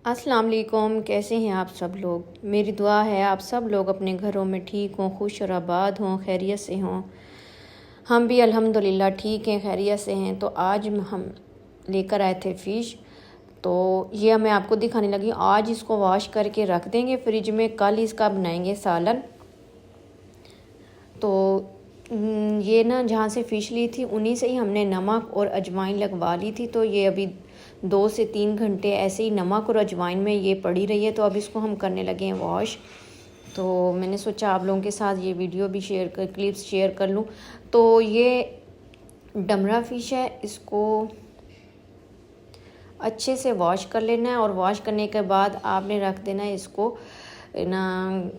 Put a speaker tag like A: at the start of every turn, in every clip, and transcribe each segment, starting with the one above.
A: अस्सलाम वालेकुम। कैसे हैं आप सब लोग। मेरी दुआ है आप सब लोग अपने घरों में ठीक हों, खुश और आबाद हों, खैरियत से हों। हम भी अल्हम्दुलिल्लाह ठीक हैं, खैरियत से हैं। तो आज हम लेकर आए थे फ़िश। तो ये मैं आपको दिखाने लगी। आज इसको वॉश करके रख देंगे फ्रिज में, कल इसका बनाएंगे सालन। तो ये ना जहाँ से फ़िश ली थी उन्हीं से ही हमने नमक और अजवाइन लगवा ली थी। तो ये अभी 2 से 3 घंटे ऐसे ही नमक और अजवाइन में ये पड़ी रही है। तो अब इसको हम करने लगे हैं वॉश। तो मैंने सोचा आप लोगों के साथ ये वीडियो भी क्लिप्स शेयर कर लूँ। तो ये डमरा फ़िश है, इसको अच्छे से वॉश कर लेना है। और वॉश करने के बाद आपने रख देना है इसको ना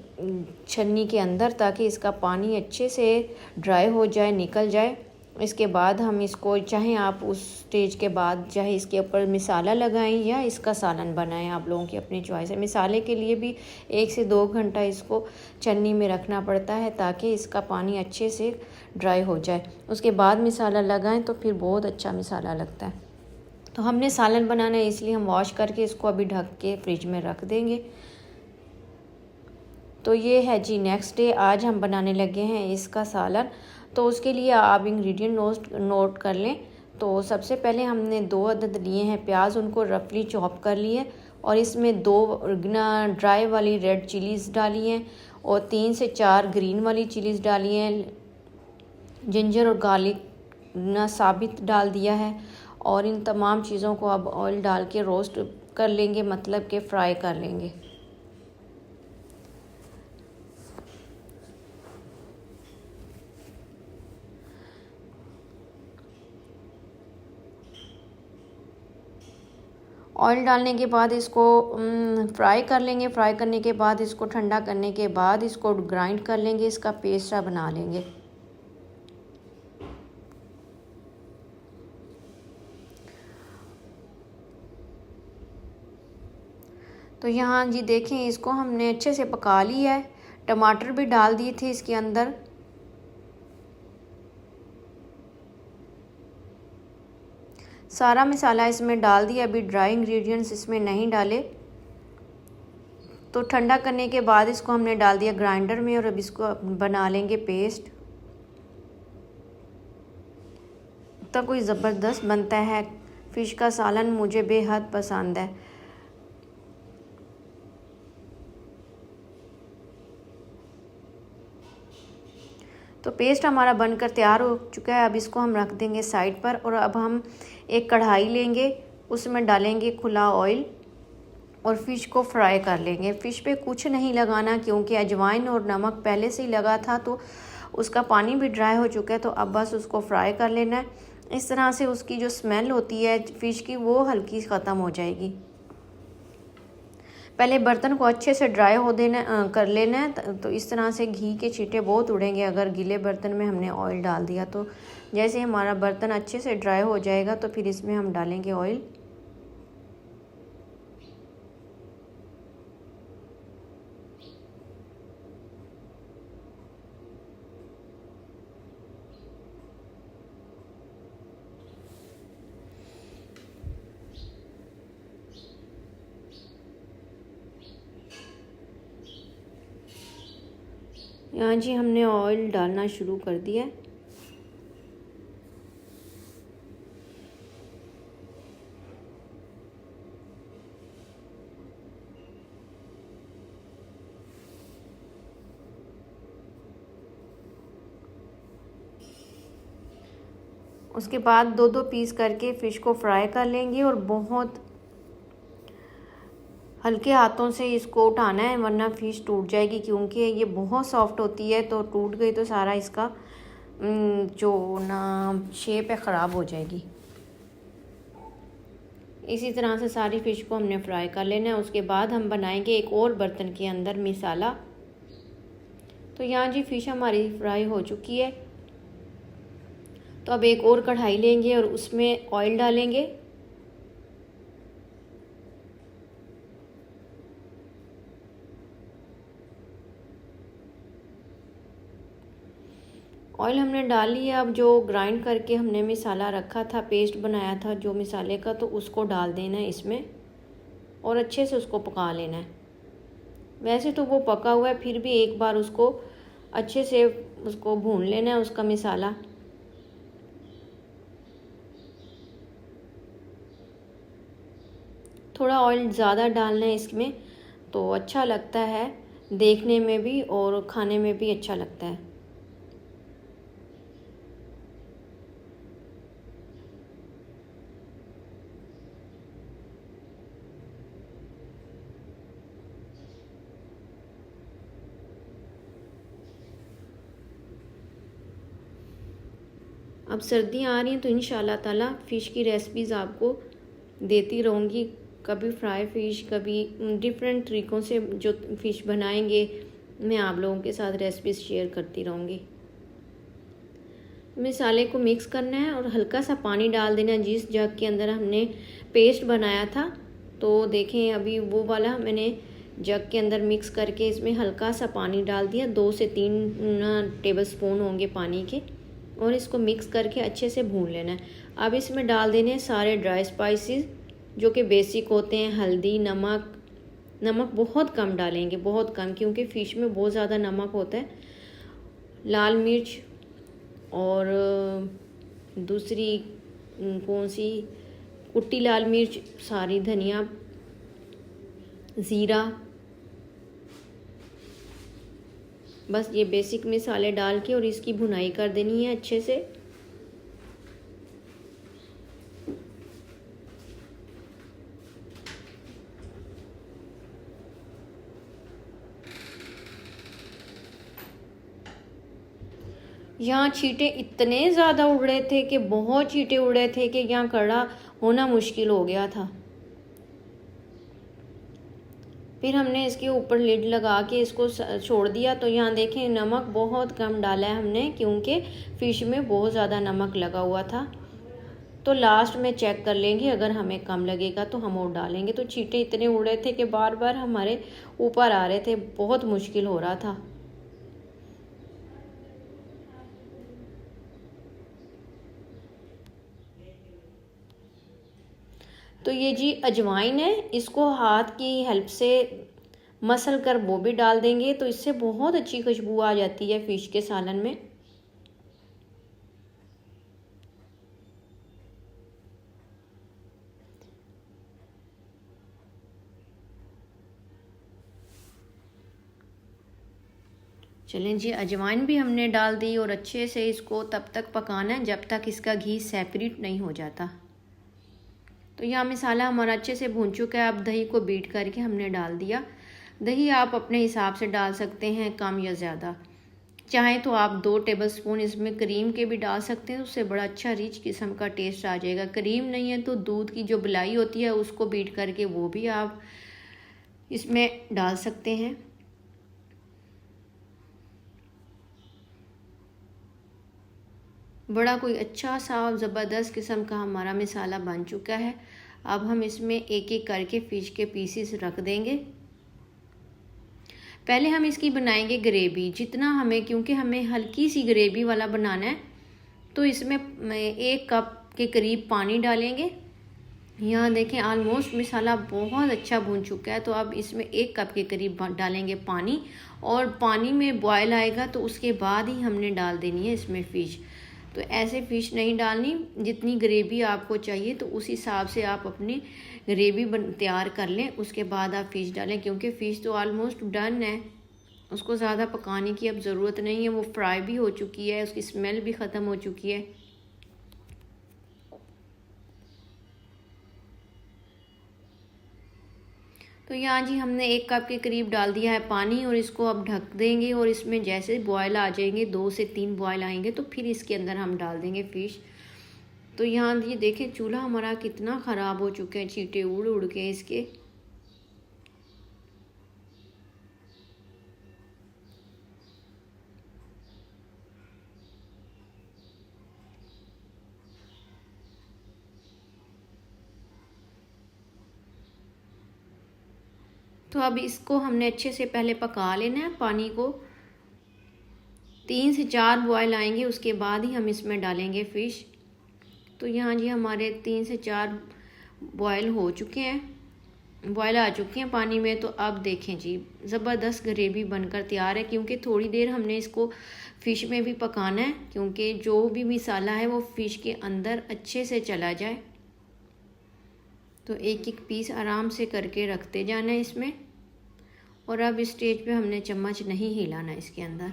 A: छन्नी के अंदर, ताकि इसका पानी अच्छे से ड्राई हो जाए, निकल जाए। इसके बाद हम इसको, चाहे आप उस स्टेज के बाद चाहे इसके ऊपर मिसाला लगाएं या इसका सालन बनाएं, आप लोगों की अपनी चॉइस है। मिसाले के लिए भी 1 से 2 घंटा इसको छन्नी में रखना पड़ता है, ताकि इसका पानी अच्छे से ड्राई हो जाए। उसके बाद मिसाला लगाएं तो फिर बहुत अच्छा मिसाला लगता है। तो हमने सालन बनाना है, इसलिए हम वॉश करके इसको अभी ढक के फ्रिज में रख देंगे। तो ये है जी नेक्स्ट डे, आज हम बनाने लगे हैं इसका सालन। तो उसके लिए आप इंग्रेडिएंट नोट कर लें। तो सबसे पहले हमने 2 अदद लिए हैं प्याज, उनको रफली चॉप कर लिए। और इसमें 2 ड्राई वाली रेड चिलीज़ डाली हैं और 3 से 4 ग्रीन वाली चिलीज़ डाली हैं। जिंजर और गार्लिक ना साबित डाल दिया है। और इन तमाम चीज़ों को अब ऑयल डाल के रोस्ट कर लेंगे, मतलब कि फ्राई कर लेंगे। ऑयल डालने के बाद इसको फ्राई कर लेंगे। फ्राई करने के बाद इसको ठंडा करने के बाद इसको ग्राइंड कर लेंगे, इसका पेस्ट बना लेंगे। तो यहाँ जी देखें, इसको हमने अच्छे से पका लिया है। टमाटर भी डाल दिए थे इसके अंदर। सारा मसाला इसमें डाल दिया, अभी ड्राई इंग्रेडिएंट्स इसमें नहीं डाले। तो ठंडा करने के बाद इसको हमने डाल दिया ग्राइंडर में और अब इसको बना लेंगे पेस्ट। तो कोई ज़बरदस्त बनता है फ़िश का सालन, मुझे बेहद पसंद है। तो पेस्ट हमारा बनकर तैयार हो चुका है। अब इसको हम रख देंगे साइड पर। और अब हम एक कढ़ाई लेंगे, उसमें डालेंगे खुला ऑयल और फ़िश को फ्राई कर लेंगे। फ़िश पे कुछ नहीं लगाना, क्योंकि अजवाइन और नमक पहले से ही लगा था, तो उसका पानी भी ड्राई हो चुका है। तो अब बस उसको फ्राई कर लेना है। इस तरह से उसकी जो स्मेल होती है फ़िश की, वो हल्की ख़त्म हो जाएगी। पहले बर्तन को अच्छे से ड्राई हो देना कर लेना है। तो इस तरह से घी के छींटे बहुत उड़ेंगे अगर गीले बर्तन में हमने ऑयल डाल दिया। तो जैसे हमारा बर्तन अच्छे से ड्राई हो जाएगा तो फिर इसमें हम डालेंगे ऑयल। यहाँ जी हमने ऑयल डालना शुरू कर दिया। उसके बाद 2-2 पीस करके फ़िश को फ्राई कर लेंगे और बहुत हल्के हाथों से इसको उठाना है, वरना फ़िश टूट जाएगी, क्योंकि ये बहुत सॉफ्ट होती है। तो टूट गई तो सारा इसका जो ना शेप है ख़राब हो जाएगी। इसी तरह से सारी फ़िश को हमने फ्राई कर लेना है। उसके बाद हम बनाएंगे एक और बर्तन के अंदर मिसाला। तो यहाँ जी फ़िश हमारी फ्राई हो चुकी है। तो अब एक और कढ़ाई लेंगे और उसमें ऑयल डालेंगे। ऑयल हमने डाल लिया। अब जो ग्राइंड करके हमने मिसाला रखा था, पेस्ट बनाया था जो मिसाले का, तो उसको डाल देना है इसमें। और अच्छे से उसको पका लेना है। वैसे तो वो पका हुआ है, फिर भी एक बार उसको अच्छे से उसको भून लेना है, उसका मसाला। थोड़ा ऑयल ज़्यादा डालना है इसमें, तो अच्छा लगता है देखने में भी और खाने में भी अच्छा लगता है। अब सर्दियाँ आ रही हैं तो इंशाल्लाह ताला फ़िश की रेसिपीज़ आपको देती रहूँगी। कभी फ्राई फ़िश, कभी डिफरेंट तरीक़ों से जो फ़िश बनाएंगे मैं आप लोगों के साथ रेसिपीज़ शेयर करती रहूँगी। मसाले को मिक्स करना है और हल्का सा पानी डाल देना है जिस जग के अंदर हमने पेस्ट बनाया था। तो देखें अभी वो वाला मैंने जग के अंदर मिक्स करके इसमें हल्का सा पानी डाल दिया, 2 से 3 टेबलस्पून होंगे पानी के, और इसको मिक्स करके अच्छे से भून लेना है। अब इसमें डाल देने हैं सारे ड्राई स्पाइसेस जो कि बेसिक होते हैं। हल्दी, नमक, नमक बहुत कम डालेंगे, बहुत कम, क्योंकि फ़िश में बहुत ज़्यादा नमक होता है। लाल मिर्च और दूसरी कौन सी, कुटी लाल मिर्च, सारी धनिया, ज़ीरा, बस ये बेसिक मसाले डाल के और इसकी भुनाई कर देनी है अच्छे से। यहाँ छींटे इतने ज़्यादा उड़ रहे थे कि बहुत छींटे उड़ रहे थे कि यहाँ खड़ा होना मुश्किल हो गया था। फिर हमने इसके ऊपर लिड लगा के इसको छोड़ दिया। तो यहाँ देखें नमक बहुत कम डाला है हमने, क्योंकि फ़िश में बहुत ज़्यादा नमक लगा हुआ था। तो लास्ट में चेक कर लेंगे, अगर हमें कम लगेगा तो हम और डालेंगे। तो छींटे इतने उड़ रहे थे कि बार बार हमारे ऊपर आ रहे थे, बहुत मुश्किल हो रहा था। तो ये जी अजवाइन है, इसको हाथ की हेल्प से मसल कर वो भी डाल देंगे, तो इससे बहुत अच्छी खुशबू आ जाती है फ़िश के सालन में। चलें जी, अजवाइन भी हमने डाल दी और अच्छे से इसको तब तक पकाना है जब तक इसका घी सेपरेट नहीं हो जाता। तो यहाँ मसाला हमारा अच्छे से भून चुका है। अब दही को बीट करके हमने डाल दिया। दही आप अपने हिसाब से डाल सकते हैं, कम या ज़्यादा। चाहें तो आप 2 टेबलस्पून इसमें क्रीम के भी डाल सकते हैं, उससे बड़ा अच्छा रिच किस्म का टेस्ट आ जाएगा। क्रीम नहीं है तो दूध की जो मलाई होती है उसको बीट करके वो भी आप इसमें डाल सकते हैं। बड़ा कोई अच्छा सा ज़बरदस्त किस्म का हमारा मसाला बन चुका है। अब हम इसमें एक एक करके फ़िश के पीसेस रख देंगे। पहले हम इसकी बनाएंगे ग्रेवी, जितना हमें, क्योंकि हमें हल्की सी ग्रेवी वाला बनाना है। तो इसमें 1 कप के करीब पानी डालेंगे। यहाँ देखें ऑलमोस्ट मसाला बहुत अच्छा भून चुका है। तो अब इसमें 1 कप के करीब डालेंगे पानी, और पानी में बॉयल आएगा तो उसके बाद ही हमने डाल देनी है इसमें फ़िश। तो ऐसे फ़िश नहीं डालनी, जितनी ग्रेवी आपको चाहिए तो उस हिसाब से आप अपनी ग्रेवी तैयार कर लें, उसके बाद आप फ़िश डालें। क्योंकि फ़िश तो ऑलमोस्ट डन है, उसको ज़्यादा पकाने की अब ज़रूरत नहीं है, वो फ्राई भी हो चुकी है, उसकी स्मेल भी ख़त्म हो चुकी है। तो यहाँ जी हमने 1 कप के करीब डाल दिया है पानी, और इसको अब ढक देंगे। और इसमें जैसे बॉयल आ जाएंगे, 2 से 3 बॉयल आएंगे, तो फिर इसके अंदर हम डाल देंगे फ़िश। तो यहाँ ये देखें चूल्हा हमारा कितना ख़राब हो चुका है, छींटे उड़ उड़ के इसके। तो अब इसको हमने अच्छे से पहले पका लेना है पानी को। 3 से 4 बॉयल आएंगे, उसके बाद ही हम इसमें डालेंगे फ़िश। तो यहाँ जी हमारे 3 से 4 बॉयल हो चुके हैं। बॉयल आ चुकी हैं पानी में। तो अब देखें जी, ज़बरदस्त ग्रेवी बनकर तैयार है। क्योंकि थोड़ी देर हमने इसको फ़िश में भी पकाना है, क्योंकि जो भी मसाला है वो फ़िश के अंदर अच्छे से चला जाए। तो एक एक पीस आराम से करके रखते जाना है इसमें। और अब इस स्टेज पे हमने चम्मच नहीं हिलाना इसके अंदर,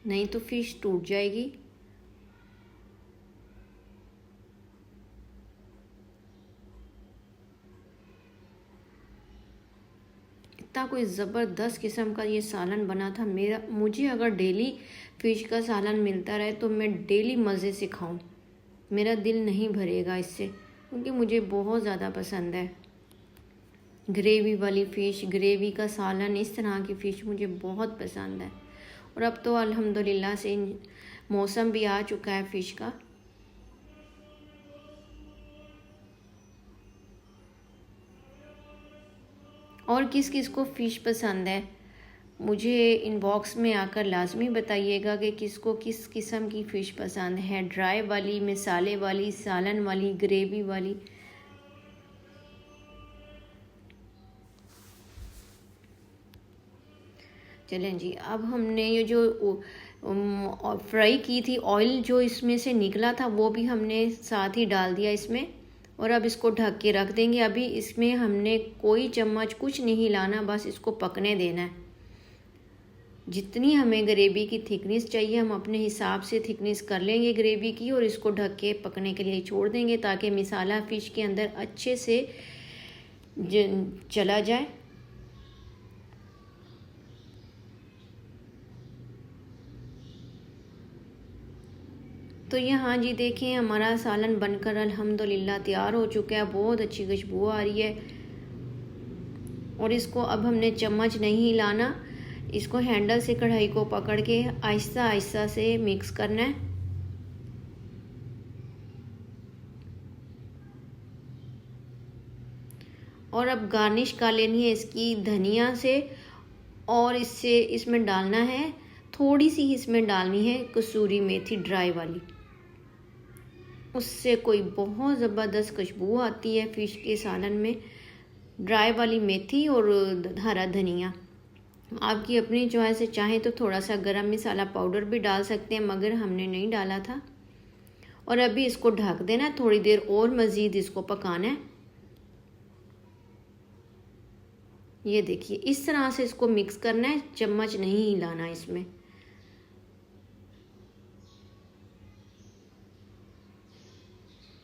A: नहीं तो फ़िश टूट जाएगी। इतना कोई ज़बरदस्त किस्म का ये सालन बना था। मुझे अगर डेली फ़िश का सालन मिलता रहे तो मैं डेली मज़े से खाऊं। मेरा दिल नहीं भरेगा इससे, क्योंकि मुझे बहुत ज़्यादा पसंद है ग्रेवी वाली फ़िश, ग्रेवी का सालन, इस तरह की फ़िश मुझे बहुत पसंद है। और अब तो अल्हम्दुलिल्लाह से मौसम भी आ चुका है फ़िश का। और किस किस को फ़िश पसंद है मुझे इनबॉक्स में आकर लाजमी बताइएगा कि किसको किस किस्म की फ़िश पसंद है, ड्राई वाली, मसाले वाली, सालन वाली, ग्रेवी वाली। चलें जी, अब हमने ये जो फ्राई की थी, ऑयल जो इसमें से निकला था वो भी हमने साथ ही डाल दिया इसमें। और अब इसको ढक के रख देंगे। अभी इसमें हमने कोई चम्मच कुछ नहीं लाना, बस इसको पकने देना है। जितनी हमें ग्रेवी की थिकनेस चाहिए हम अपने हिसाब से थिकनेस कर लेंगे ग्रेवी की, और इसको ढक के पकने के लिए छोड़ देंगे ताकि मसाला फ़िश के अंदर अच्छे से चला जाए। तो यहाँ जी देखें, हमारा सालन बनकर अल्हम्दुलिल्लाह तैयार हो चुका है। बहुत अच्छी खुशबू आ रही है। और इसको अब हमने चम्मच नहीं हिलाना, इसको हैंडल से कढ़ाई को पकड़ के आहिस्ता आहिस्ता से मिक्स करना है। और अब गार्निश कर लेनी है इसकी धनिया से। और इसमें डालना है, थोड़ी सी इसमें डालनी है कसूरी मेथी ड्राई वाली। उससे कोई बहुत ज़बरदस्त खुशबू आती है फ़िश के सालन में। ड्राई वाली मेथी और हरा धनिया आपकी अपनी चॉइस से, चाहें तो थोड़ा सा गरम मसाला पाउडर भी डाल सकते हैं, मगर हमने नहीं डाला था। और अभी इसको ढक देना, थोड़ी देर और मज़ीद इसको पकाना है। ये देखिए, इस तरह से इसको मिक्स करना है, चम्मच नहीं हिलाना इसमें।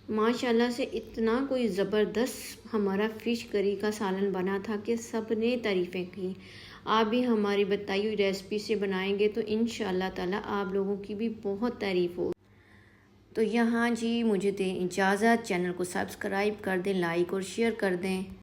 A: माशाल्लाह से इतना कोई ज़बरदस्त हमारा फ़िश करी का सालन बना था कि सब ने तारीफ़ें की। आप भी हमारी बताई हुई रेसिपी से बनाएंगे तो इंशाअल्लाह ताला आप लोगों की भी बहुत तारीफ़ हो। तो यहाँ जी मुझे दें इजाज़त, चैनल को सब्सक्राइब कर दें, लाइक और शेयर कर दें।